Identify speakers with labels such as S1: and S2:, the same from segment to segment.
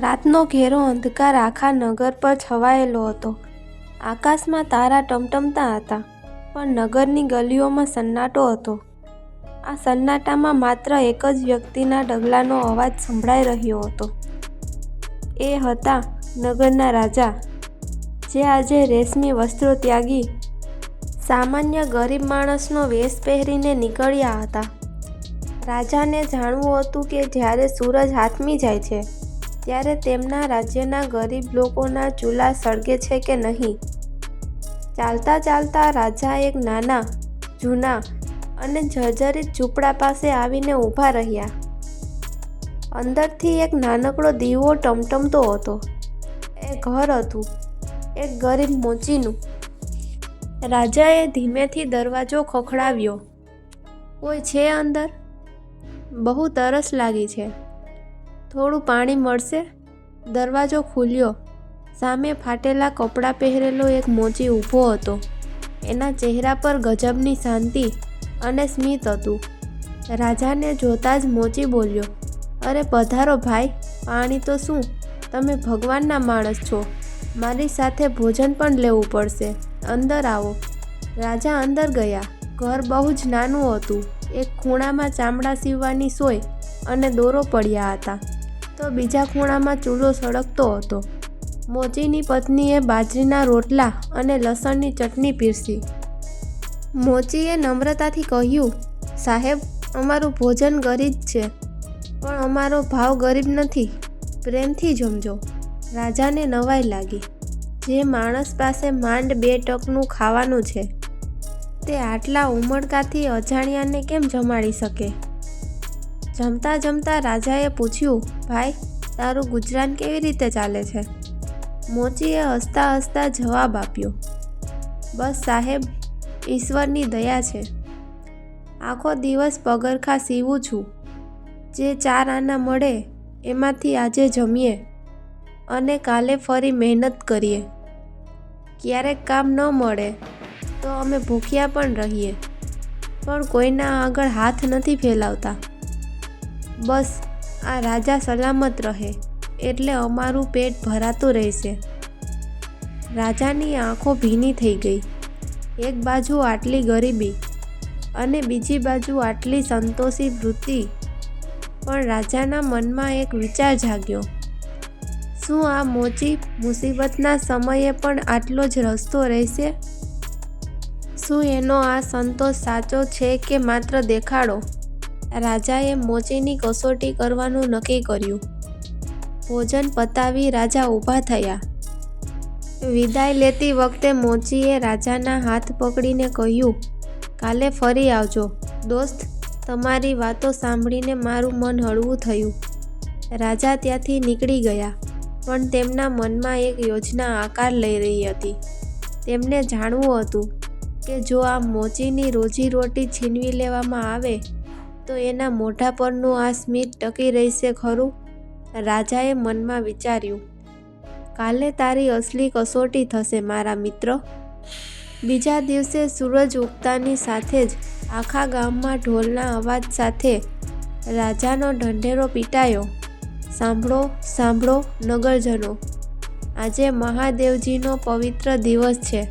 S1: રાતનો ઘેરો અંધકાર આખા નગર પર છવાયેલો હતો. આકાશમાં તારા ટમટમતા હતા, પણ નગરની ગલીઓમાં સન્નાટો હતો. આ સન્નાટામાં માત્ર એક જ વ્યક્તિના ડગલાનો અવાજ સંભળાઈ રહ્યો હતો. એ હતા નગરના રાજા, જે આજે રેશમી વસ્ત્રો ત્યાગી સામાન્ય ગરીબ માણસનો વેશ પહેરીને નીકળ્યા હતા. રાજાને જાણવું હતું કે જ્યારે સૂરજ હાથમી જાય છે, ત્યારે તેમના રાજ્યના ગરીબ લોકોના ચૂલા સળગે છે કે નહીં. ચાલતા ચાલતા રાજા એક નાના, જૂના અને જર્જરિત ઝૂંપડા પાસે આવીને ઊભા રહ્યા. અંદરથી એક નાનકડો દીવો ટમટમતો હતો. એ ઘર હતું, એક ગરીબ મોચીનું. રાજાએ ધીમેથી દરવાજો ખખડાવ્યો. કોઈ છે અંદર? બહુ તરસ લાગી છે, થોડું પાણી મળશે? દરવાજો ખુલ્યો. સામે ફાટેલા કપડાં પહેરેલો એક મોચી ઊભો હતો. એના ચહેરા પર ગજબની શાંતિ અને સ્મિત હતું. રાજાને જોતાં જ મોચી બોલ્યો, અરે પધારો ભાઈ, પાણી તો શું, તમે ભગવાનના માણસ છો, મારી સાથે ભોજન પણ લેવું પડશે, અંદર આવો. રાજા અંદર ગયા. ઘર બહુ જ નાનું હતું. એક ખૂણામાં ચામડા સીવવાની સોય અને દોરો પડ્યા હતા, તો બીજા ખૂણામાં ચૂલો સળગતો હતો. મોચીની પત્નીએ બાજરીના રોટલા અને લસણની ચટણી પીરસી. મોચીએ નમ્રતાથી કહ્યું, સાહેબ, અમારું ભોજન ગરીબ છે, પણ અમારો ભાવ ગરીબ નથી, પ્રેમથી જમજો. રાજાને નવાઈ લાગી. જે માણસ પાસે માંડ 2 ટકનું ખાવાનું છે, તે આટલા ઉમળકાથી અજાણ્યાને કેમ જમાડી શકે? જમતા જમતા રાજાએ પૂછ્યું, ભાઈ, તારું ગુજરાન કેવી રીતે ચાલે છે? મોચીએ હસતા હસતા જવાબ આપ્યો, બસ સાહેબ, ઈશ્વરની દયા છે. આખો દિવસ પગરખા સીવું છું. જે 4 આના મળે એમાંથી આજે જમીએ અને કાલે ફરી મહેનત કરીએ. ક્યારેક કામ ન મળે તો અમે ભૂખ્યા પણ રહીએ, પણ કોઈના આગળ હાથ નથી ફેલાવતા. બસ આ રાજા સલામત રહે એટલે અમારું પેટ ભરાતું રહેશે. રાજાની આંખો ભીની થઈ ગઈ. એક બાજુ આટલી ગરીબી અને બીજી બાજુ આટલી સંતોષી વૃત્તિ. પણ રાજાના મનમાં એક વિચાર જાગ્યો, શું આ મોચી મુસીબતના સમયે પણ આટલો જ રસ્તો રહેશે? શું એનો આ સંતોષ સાચો છે કે માત્ર દેખાડો? રાજાએ મોચીની કસોટી કરવાનું નક્કી કર્યું. ભોજન પતાવી રાજા ઊભા થયા. વિદાય લેતી વખતે મોચીએ રાજાના હાથ પકડીને કહ્યું, કાલે ફરી આવજો દોસ્ત. તમારી વાતો સાંભળીને મારું મન હળવું થયું. રાજા ત્યાંથી નીકળી ગયા, પણ તેમના મનમાં એક યોજના આકાર લઈ રહી હતી. તેમને જાણવું હતું કે જો આ મોચીની રોજીરોટી છીનવી લેવામાં આવે તો એના મોઢા પરનું આ સ્મિત ટકી રહેશે ખરું? રાજાએ મનમાં વિચાર્યું, કાલે તારી અસલી કસોટી થશે મારા મિત્ર. બીજા દિવસે સૂરજ ઉગતાની સાથે જ આખા ગામમાં ઢોલના અવાજ સાથે રાજાનો ઢંઢેરો પીટાયો. સાંભળો, સાંભળો નગરજનો, આજે મહાદેવજીનો પવિત્ર દિવસ છે,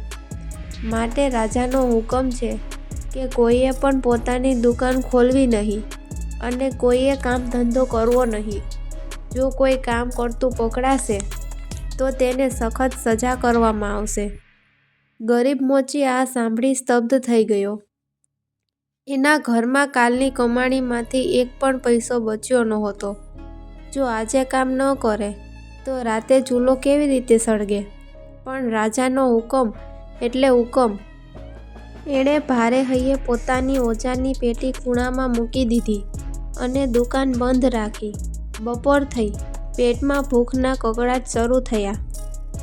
S1: માટે રાજાનો હુકમ છે કે કોઈએ પણ પોતાની દુકાન ખોલવી નહીં અને કોઈએ કામ ધંધો કરવો નહીં. જો કોઈ કામ કરતું પકડાશે તો તેને સખત સજા કરવામાં આવશે. ગરીબ મોચી આ સાંભળી સ્તબ્ધ થઈ ગયો. એના ઘરમાં કાલની કમાણીમાંથી એક પણ પૈસો બચ્યો નહોતો. જો આજે કામ ન કરે તો રાતે ચૂલો કેવી રીતે સળગે? પણ રાજાનો હુકમ એટલે હુકમ. એણે ભારે હૈયે પોતાની ઓજાની પેટી ખૂણામાં મૂકી દીધી અને દુકાન બંધ રાખી. બપોર થઈ. પેટમાં ભૂખના કકળાટ શરૂ થયા.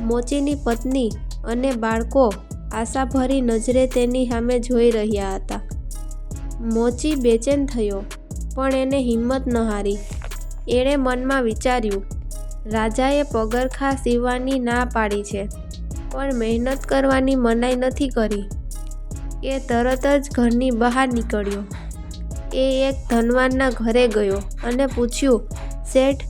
S1: મોચીની પત્ની અને બાળકો આશાભરી નજરે તેની સામે જોઈ રહ્યા હતા. મોચી બેચેન થયો, પણ એને હિંમત ન હારી. એણે મનમાં વિચાર્યું, રાજાએ પગરખા સીવવાની ના પાડી છે, પણ મહેનત કરવાની મનાઈ નથી કરી. એ તરત જ ઘરની બહાર નીકળ્યો. એ એક ધનવાનના ઘરે ગયો અને પૂછ્યું, શેઠ,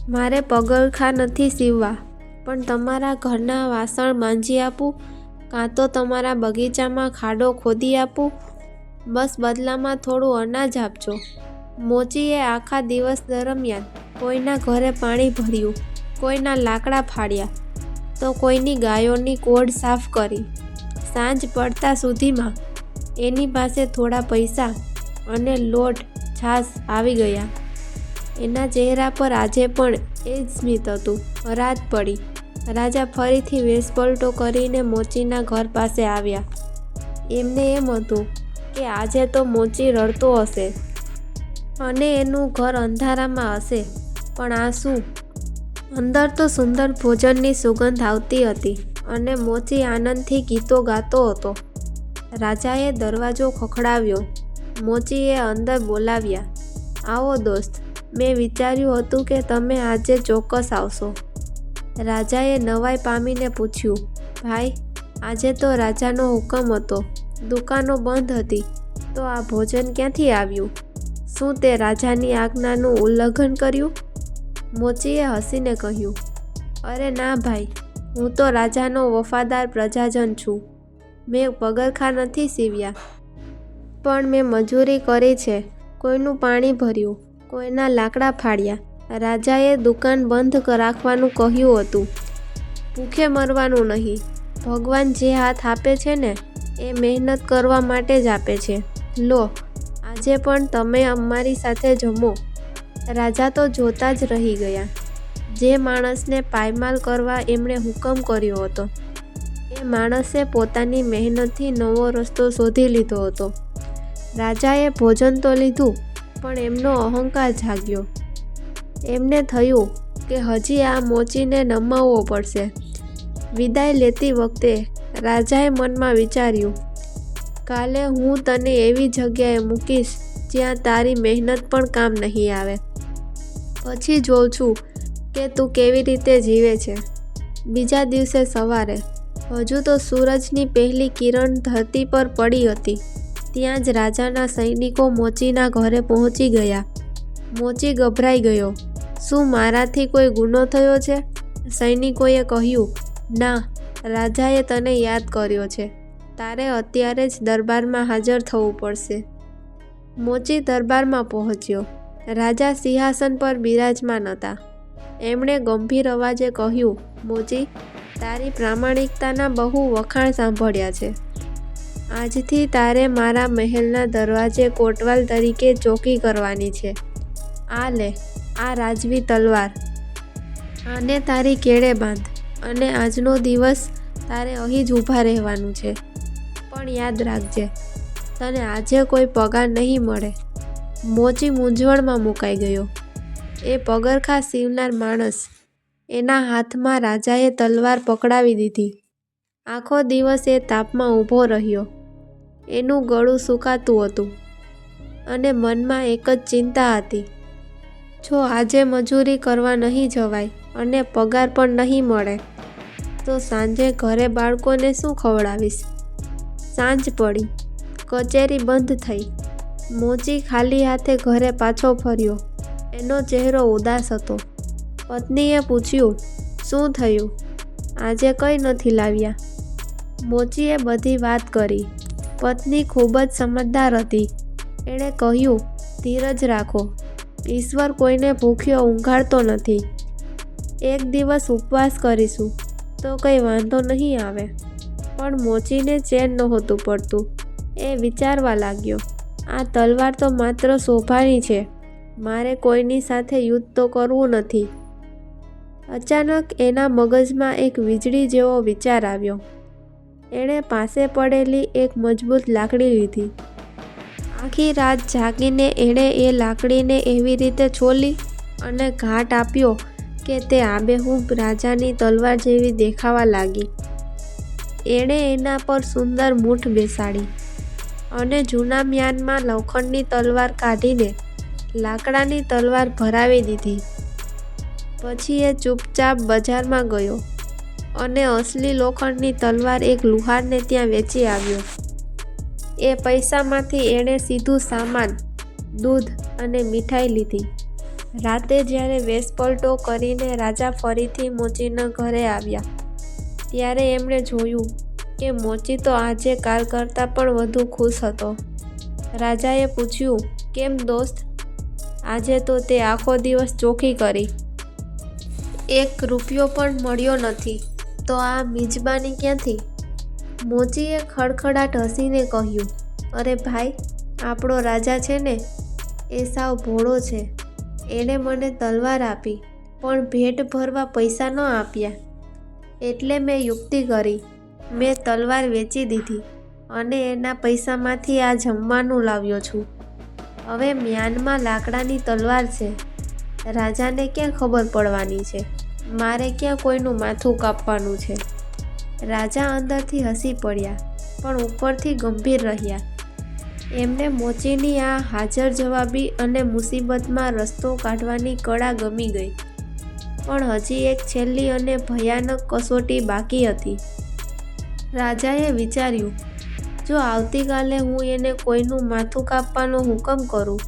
S1: મારે પગરખાં નથી સીવવા, પણ તમારા ઘરના વાસણ માંજી આપું, કાં તો તમારા બગીચામાં ખાડો ખોદી આપું. બસ બદલામાં થોડું અનાજ આપજો. મોચીએ આખા દિવસ દરમિયાન કોઈના ઘરે પાણી ભર્યું, કોઈના લાકડા ફાડ્યા, તો કોઈની ગાયોની કોડ સાફ કરી. સાંજ પડતા સુધીમાં એની પાસે થોડા પૈસા અને લોટ છાશ આવી ગયા. એના ચહેરા પર આજે પણ એ જ સ્મિત હતું. રાત પડી. રાજા ફરીથી વેશપલટો કરીને મોચીના ઘર પાસે આવ્યા. એમને એમ હતું કે આજે તો મોચી રડતો હશે અને એનું ઘર અંધારામાં હશે, પણ આ શું? અંદર તો સુંદર ભોજનની સુગંધ આવતી હતી અને મોચી આનંદથી ગીતો ગાતો હતો. રાજાએ દરવાજો ખખડાવ્યો. મોચીએ અંદર બોલાવ્યા. આવો દોસ્ત, મેં વિચાર્યું હતું કે તમે આજે ચોક્કસ આવશો. રાજાએ નવાઈ પામીને પૂછ્યું, ભાઈ, આજે તો રાજાનો હુકમ હતો. દુકાનો બંધ હતી, તો આ ભોજન ક્યાંથી આવ્યું? શું તે રાજાની આજ્ઞાનું ઉલ્લંઘન કર્યું? મોચીએ હસીને કહ્યું, અરે ના ભાઈ, હું તો રાજાનો વફાદાર પ્રજાજન છું. મેં પગરખાં નથી સીવ્યા, પણ મેં મજૂરી કરી છે. કોઈનું પાણી ભર્યું, કોઈના લાકડા ફાડ્યા. રાજાએ દુકાન બંધ રાખવાનું કહ્યું હતું. ભૂખે મરવાનું નહીં. ભગવાન જે હાથ આપે છે ને, એ મહેનત કરવા માટે જ આપે છે. લો, આજે પણ તમે અમારી સાથે જમો. રાજા તો જોતા જ રહી ગયા. જે માણસને પાયમાલ કરવા એમણે હુકમ કર્યો હતો, એ માણસે પોતાની મહેનતથી નવો રસ્તો શોધી લીધો હતો. રાજાએ ભોજન તો લીધું, પણ એમનો અહંકાર જાગ્યો. એમને થયું કે હજી આ મોચીને નમાવવો પડશે. વિદાય લેતી વખતે રાજાએ મનમાં વિચાર્યું, કાલે હું તને એવી જગ્યાએ મૂકીશ જ્યાં તારી મહેનત પણ કામ નહીં આવે. પછી જોઉં છું કે તું કેવી રીતે જીવે છે. બીજા દિવસે સવારે હજુ તો સૂરજની પહેલી કિરણ ધરતી પર પડી હતી. ત્યાં જ રાજાના સૈનિકો મોચીના ઘરે પહોંચી ગયા. મોચી ગભરાઈ ગયો. શું મારાથી કોઈ ગુનો થયો છે? સૈનિકોએ કહ્યું, ના, રાજાએ તને યાદ કર્યો છે. તારે અત્યારે જ દરબારમાં હાજર થવું પડશે. મોચી દરબારમાં પહોંચ્યો. રાજા સિંહાસન પર બિરાજમાન હતા. એમણે ગંભીર અવાજે કહ્યું, મોચી, તારી પ્રામાણિકતાના બહુ વખાણ સાંભળ્યા છે. આજથી તારે મારા મહેલના દરવાજે કોટવાલ તરીકે ચોકી કરવાની છે. આ લે, આ રાજવી તલવાર. આને તારી કેળે બાંધ અને આજનો દિવસ તારે અહીં જ ઊભા રહેવાનું છે. પણ યાદ રાખજે, તને આજે કોઈ પગાર નહીં મળે. મોચી મૂંઝવણમાં મુકાઈ ગયો. એ પગરખાં સીવનાર માણસ. એના હાથમાં રાજાએ તલવાર પકડાવી દીધી. આખો દિવસ એ તાપમાં ઊભો રહ્યો. એનું ગળું સૂકાતું હતું અને મનમાં એક જ ચિંતા હતી. જો આજે મજૂરી કરવા નહીં જવાય અને પગાર પણ નહીં મળે, તો સાંજે ઘરે બાળકોને શું ખવડાવીશ? સાંજ પડી. કચેરી બંધ થઈ. મોચી ખાલી હાથે ઘરે પાછો ફર્યો. એનો ચહેરો ઉદાસ હતો. પત્નીએ પૂછ્યું, શું થયું? આજે કંઈ નથી લાવ્યા? મોચીએ બધી વાત કરી. પત્ની ખૂબ જ સમજદાર હતી. એણે કહ્યું, ધીરજ રાખો. ઈશ્વર કોઈને ભૂખ્યો ઊંઘાડતો નથી. એક દિવસ ઉપવાસ કરીશું તો કંઈ વાંધો નહીં આવે. પણ મોચીને ચેન નહોતું પડતું. એ વિચારવા લાગ્યો, આ તલવાર તો માત્ર શોભાની છે. મારે કોઈની સાથે યુદ્ધ તો કરવું નથી. અચાનક એના મગજમાં એક વીજળી જેવો વિચાર આવ્યો. એણે પાસે પડેલી એક મજબૂત લાકડી લીધી. આખી રાત જાગીને એણે એ લાકડીને એવી રીતે છોલી અને ઘાટ આપ્યો કે તે આબેહૂબ રાજાની તલવાર જેવી દેખાવા લાગી. એણે એના પર સુંદર મૂઠ બેસાડી અને જૂના મ્યાનમાં લોખંડની તલવાર કાઢીને લાકડાની તલવાર ભરાવી દીધી. પછી એ ચૂપચાપ બજારમાં ગયો અને અસલી લોખંડની તલવાર એક લુહારને ત્યાં વેચી આવ્યો. એ પૈસામાંથી એણે સીધું સામાન, દૂધ અને મીઠાઈ લીધી. રાતે જ્યારે વેશપલટો કરીને રાજા ફરીથી મોચીના ઘરે આવ્યા ત્યારે એમણે જોયું કે મોચી તો આજે કાલ કરતાં પણ વધુ ખુશ હતો. રાજાએ પૂછ્યું, કેમ દોસ્ત, આજે તો તે આખો દિવસ ચોકી કરી, 1 રૂપિયો પણ મળ્યો નથી, તો આ મિજબાની ક્યાંથી? મોચીએ ખડખડાટ હસીને કહ્યું, અરે ભાઈ, આપણો રાજા છે ને એ સાવ ભોળો છે. એણે મને તલવાર આપી પણ ભેટ ભરવા પૈસા ન આપ્યા. એટલે મેં યુક્તિ કરી, મેં તલવાર વેચી દીધી અને એના પૈસામાંથી આ જમવાનું લાવ્યો છું. હવે મ્યાનમાં લાકડાની તલવાર છે. રાજાને ક્યાં ખબર પડવાની છે? મારે ક્યાં કોઈનું માથું કાપવાનું છે? રાજા અંદરથી હસી પડ્યા પણ ઉપરથી ગંભીર રહ્યા. એમને મોચીની આ હાજર જવાબી અને મુસીબતમાં રસ્તો કાઢવાની કળા ગમી ગઈ. પણ હજી એક છેલ્લી અને ભયાનક કસોટી બાકી હતી. રાજાએ વિચાર્યું, જો આવતીકાલે હું એને કોઈનું માથું કાપવાનો હુકમ કરું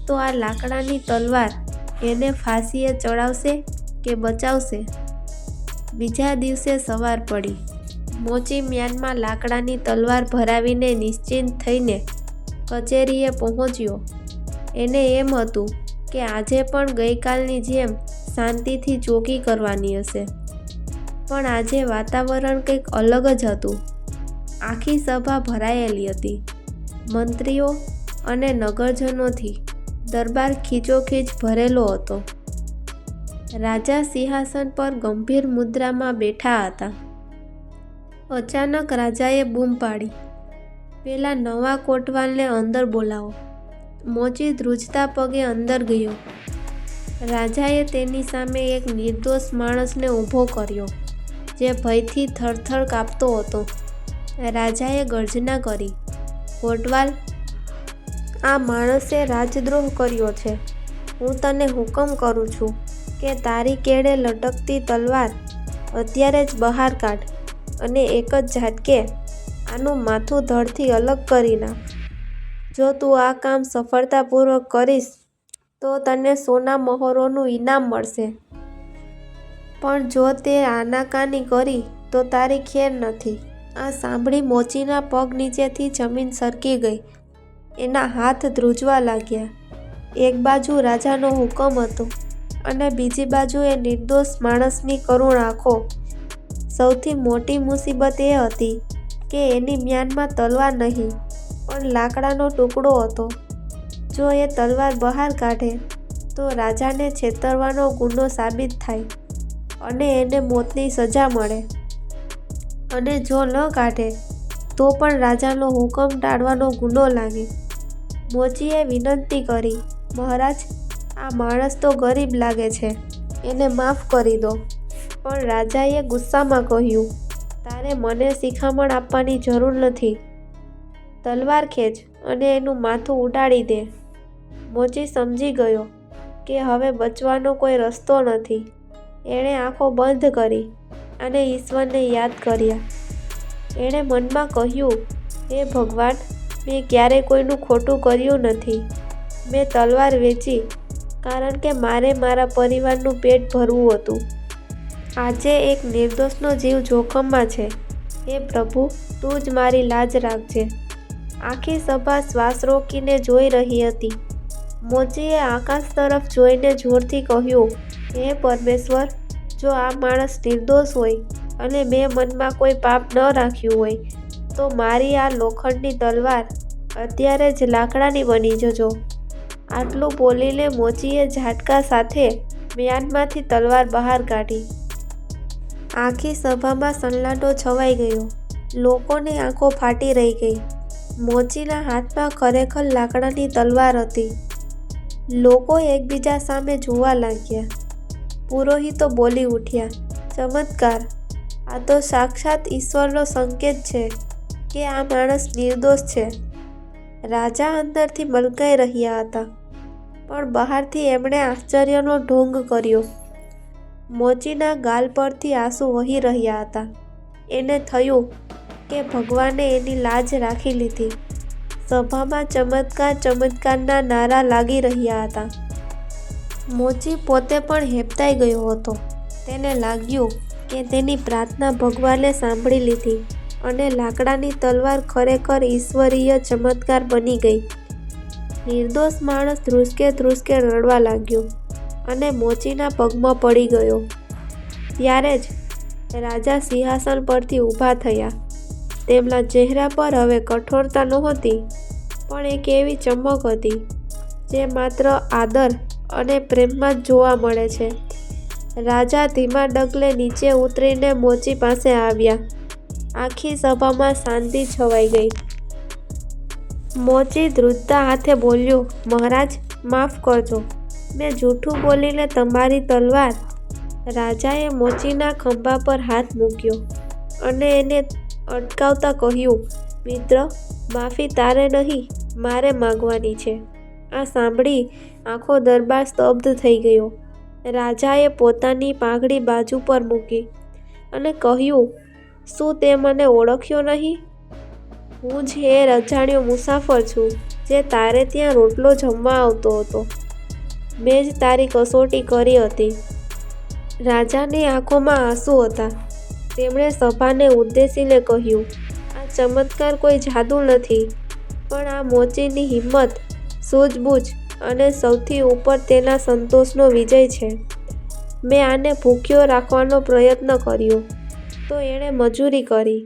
S1: તો આ લાકડાની તલવાર એને ફાંસીએ ચડાવશે કે બચાવશે? બીજા દિવસે સવાર પડી. મોચી મ્યાનમાં લાકડાની તલવાર ભરાવીને નિશ્ચિંત થઈને કચેરીએ પહોંચ્યો. એને એમ હતું કે આજે પણ ગઈકાલની જેમ શાંતિથી ચોકી કરવાની હશે. પણ આજે વાતાવરણ કંઈક અલગ જ હતું. આખી સભા ભરાયેલી હતી. મંત્રીઓ અને નગરજનોથી દરબાર ખીચોખીચ ભરેલો હતો. રાજા સિંહાસન પર ગંભીર મુદ્રામાં બેઠા હતા. અચાનક રાજાએ બૂમ પાડી, પેલા નવા કોટવાલને અંદર બોલાવો. મોચી ધ્રુજતા પગે અંદર ગયો. રાજાએ તેની સામે એક નિર્દોષ માણસને ઊભો કર્યો જે ભયથી થરથર કાંપતો હતો. રાજાએ ગર્જના કરી, કોટવાલ, આ માણસે રાજદ્રોહ કર્યો છે. હું તને હુકમ કરું છું કે તારી કેડે લટકતી તલવાર અત્યારે જ બહાર કાઢ અને એક જ ઝાટકે આનું માથું ધડથી અલગ કરી નાખ. જો તું આ કામ સફળતાપૂર્વક કરીશ તો તને સોના મહોરોનું ઇનામ મળશે. પણ જો તે આનાકાની કરી તો તારી ખેર નથી. આ સાંભળી મોચીના પગ નીચેથી જમીન સરકી ગઈ. એના હાથ ધ્રુજવા લાગ્યા. એક બાજુ રાજાનો હુકમ હતો અને બીજી બાજુ એ નિર્દોષ માણસની કરુણ આંખો. સૌથી મોટી મુસીબત એ હતી કે એની મ્યાનમાં તલવાર નહીં પણ લાકડાનો ટુકડો હતો. જો એ તલવાર બહાર કાઢે તો રાજાને છેતરવાનો ગુનો સાબિત થાય અને એને મોતની સજા મળે, અને જો ન કાઢે તો પણ રાજાનો હુકમ ટાળવાનો ગુનો લાગે. મોચીએ વિનંતી કરી, મહારાજ, આ માણસ તો ગરીબ લાગે છે, એને માફ કરી દો. પણ રાજાએ ગુસ્સામાં કહ્યું, તારે મને શિખામણ આપવાની જરૂર નથી. તલવાર ખેંચ અને એનું માથું ઉડાડી દે. મોચી સમજી ગયો કે હવે બચવાનો કોઈ રસ્તો નથી. એણે આંખો બંધ કરી અને ઈશ્વરને યાદ કર્યા. એણે મનમાં કહ્યું, હે ભગવાન, મેં ક્યારેય કોઈનું ખોટું કર્યું નથી. મેં તલવાર વેચી કારણ કે મારે મારા પરિવારનું પેટ ભરવું હતું. આજે એક નિર્દોષનો જીવ જોખમમાં છે. હે પ્રભુ, તું જ મારી લાજ રાખજે. આખી સભા શ્વાસ રોકીને જોઈ રહી હતી. મોચીએ આકાશ તરફ જોઈને જોરથી કહ્યું, હે પરમેશ્વર, જો આ માણસ નિર્દોષ હોય અને મેં મનમાં કોઈ પાપ ન રાખ્યું હોય તો મારી આ લોખંડની તલવાર અત્યારે જ લાકડાની બની જજો. આટલું બોલીને મોચીએ ઝાટકા સાથે મ્યાનમાંથી તલવાર બહાર કાઢી. આખી સભામાં સન્નાટો છવાઈ ગયો. લોકોની આંખો ફાટી રહી ગઈ. મોચીના હાથમાં ખરેખર લાકડાની તલવાર હતી. લોકો એકબીજા સામે જોવા લાગ્યા. પુરોહિતો બોલી ઉઠ્યા, ચમત્કાર! આ તો સાક્ષાત ઈશ્વરનો સંકેત છે કે આ માણસ નિર્દોષ છે. રાજા અંદરથી મલકાઈ રહ્યા હતા પણ બહારથી એમણે આશ્ચર્યનો ઢોંગ કર્યો. મોચીના ગાલ પરથી આંસુ વહી રહ્યા હતા. એને થયું કે ભગવાને એની લાજ રાખી લીધી. સભામાં ચમત્કાર ચમત્કારના નારા લાગી રહ્યા હતા. મોચી પોતે પણ હેબતાઈ ગયો હતો. તેને લાગ્યું કે તેની પ્રાર્થના ભગવાને સાંભળી લીધી અને લાકડાની તલવાર ખરેખર ઈશ્વરીય ચમત્કાર બની ગઈ. નિર્દોષ માણસ ધ્રુસકે ધ્રુસકે રડવા લાગ્યો અને મોચીના પગમાં પડી ગયો. ત્યારે જ રાજા સિંહાસન પરથી ઊભા થયા. તેમના ચહેરા પર હવે કઠોરતા નહોતી, પણ એક એવી ચમક હતી જે માત્ર આદર અને પ્રેમમાં જ જોવા મળે છે. રાજા ધીમા ડગલે નીચે ઉતરીને મોચી પાસે આવ્યા. આખી સભામાં શાંતિ છવાઈ ગઈ. મોચી ધ્રુજતા હાથે બોલ્યો, મહારાજ, માફ કરજો, મેં જૂઠું બોલીને તમારી તલવાર. રાજાએ મોચીના ખભા પર હાથ મૂક્યો અને એને અટકાવતા કહ્યું, મિત્ર, માફી તારે નહીં, મારે માગવાની છે. આ સાંભળી આખો દરબાર સ્તબ્ધ થઈ ગયો. રાજાએ પોતાની પાઘડી બાજુ પર મૂકી અને કહ્યું, શું તે મને ઓળખ્યો નહીં? હું જ એ અજાણ્યો મુસાફર છું જે તારે ત્યાં રોટલો જમવા આવતો હતો. મેં જ તારી કસોટી કરી હતી. રાજાની આંખોમાં આંસુ હતા. તેમણે સભાને ઉદ્દેશીને કહ્યું, આ ચમત્કાર કોઈ જાદુ નથી, પણ આ મોચીની હિંમત, સૂઝબૂઝ અને સૌથી ઉપર તેના સંતોષનો વિજય છે. મેં આને ભૂખ્યો રાખવાનો પ્રયત્ન કર્યો તો એણે મજૂરી કરી.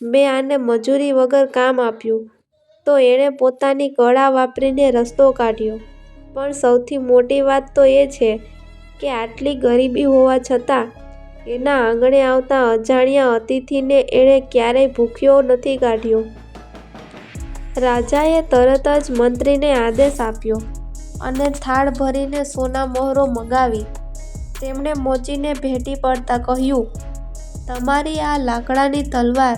S1: મેં આને મજૂરી વગર કામ આપ્યું તો એણે પોતાની કળા વાપરીને રસ્તો કાઢ્યો. પણ સૌથી મોટી વાત તો એ છે કે આટલી ગરીબી હોવા છતાં એના આંગણે આવતા અજાણ્યા અતિથિને એણે ક્યારેય ભૂખ્યો નથી કાઢ્યો. રાજાએ તરત જ મંત્રીને આદેશ આપ્યો અને થાળ ભરીને સોના મહોરો મંગાવી. તેમણે મોચીને ભેટી પડતા કહ્યું, તમારી આ લાકડાની તલવાર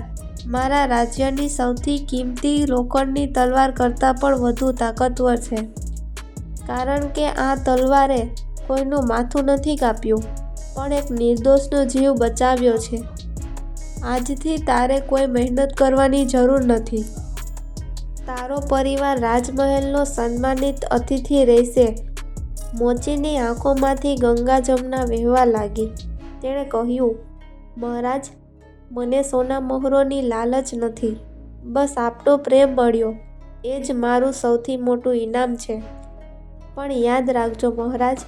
S1: મારા રાજ્યની સૌથી કિંમતી લોખંડની તલવાર કરતાં પણ વધુ તાકતવર છે. કારણ કે આ તલવારે કોઈનું માથું નથી કાપ્યું, પણ એક નિર્દોષનો જીવ બચાવ્યો છે. આજથી તારે કોઈ મહેનત કરવાની જરૂર નથી. તારો પરિવાર રાજમહેલનો સન્માનિત અતિથિ રહેશે. મોચીની આંખોમાંથી ગંગા જમના વહેવા લાગી. તેણે કહ્યું, મહારાજ, મને સોના મહોરોની લાલચ નથી. બસ આપનો પ્રેમ મળ્યો એ જ મારું સૌથી મોટું ઇનામ છે. પણ યાદ રાખજો મહારાજ,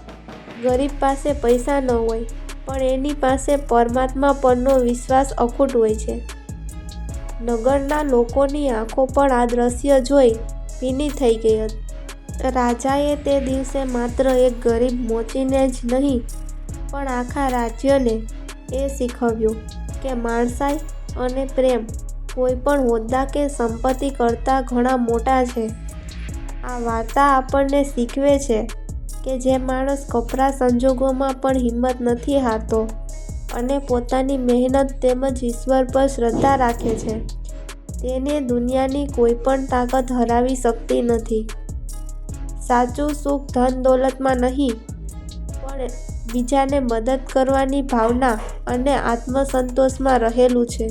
S1: ગરીબ પાસે પૈસા ન હોય, પણ એની પાસે પરમાત્મા પરનો વિશ્વાસ અખૂટ હોય છે. નગરના લોકોની આંખો પણ આ દ્રશ્ય જોઈ ભીની થઈ ગઈ હતી. રાજાએ તે દિવસે માત્ર એક ગરીબ મોચીને જ નહીં, પણ આખા રાજ્યને એ શીખવ્યું કે માણસાઈ અને પ્રેમ કોઈ પણ હોદ્દા કે સંપત્તિ કરતાં ઘણા મોટા છે. આ વાર્તા આપણને શીખવે છે કે જે માણસ કપરા સંજોગોમાં પણ હિંમત નથી હારતો અને પોતાની મહેનત તેમજ ઈશ્વર પર શ્રદ્ધા રાખે છે, તેને દુનિયાની કોઈ પણ તાકાત હરાવી શકતી નથી. સાચું સુખ ધન દોલતમાં નહીં, પણ બીજાને મદદ કરવાની ભાવના અને આત્મસંતોષમાં રહેલું છે.